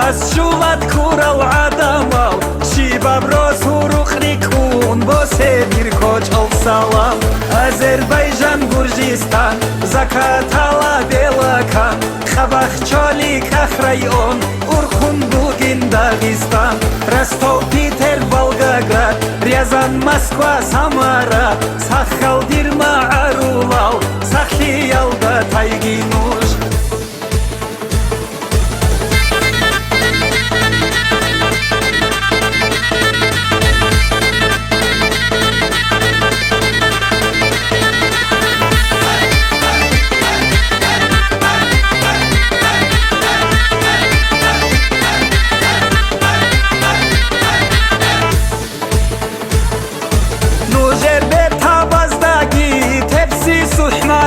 از شولت کورال عدمال شیباب روز هروخ کون باسه بیر کوچ سلام Azerbaycan Gürcistan Zakatala Belaka Khabakh Choli Kakh rayon Urkhun Bugin Dagestan Rostov Piter Volgograd Ryazan Moskva Samara Sakhal Dirma Arulal Sakhi Yalda Tayginush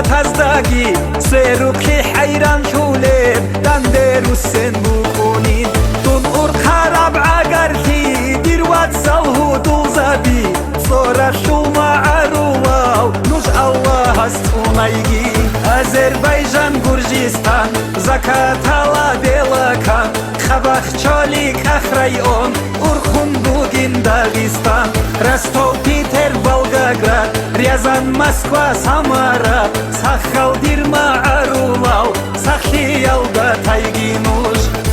tazdagi Seruki hayran şuleb Danderu sen bukunin Dun ur karab agarki Dirvat salhu dulzabi Sonra şulma arulav Nuj Allah astunaygi Azerbaycan Gürcistan Zakatala Belakan Khabakh Choli Kakh rayon Urkhun Bugin Dagestan Rostov Piter Volgograd Ryazan Moskva Samara Sakhal Dirma Arulal Sakhi Yalda Tayginush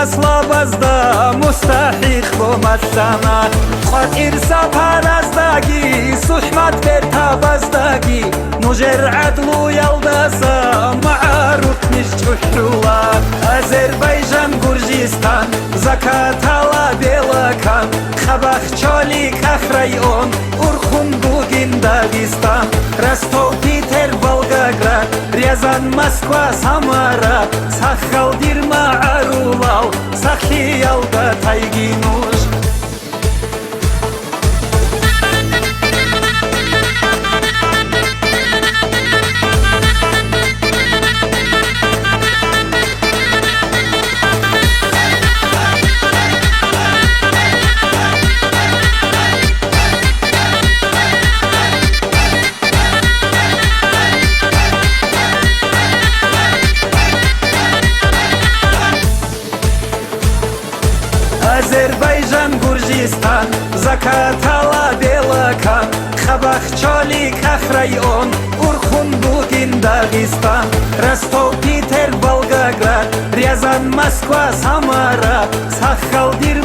Slabazda mustahik bomatsana Khatir saparazdagi Suhmat ver tabazdagi Nujer adlu yaldasa Ma'aruf nish chushula Azerbaycan Gürcistan Zakatala Belakan Khabakh Choli Kakh rayon Urkhun Bugin Dagestan Rostov Piter Volgograd Ryazan Moskva Samara Sakhal Dirma Arulal Sakhi Yalda Tayginush Azerbaycan Gürcistan Zakatala Belakan Khabakh Choli Kakh rayon Urkhun Bugin Dagestan Rostov Piter Volgograd Ryazan Moskva Samara Sakhal Dirma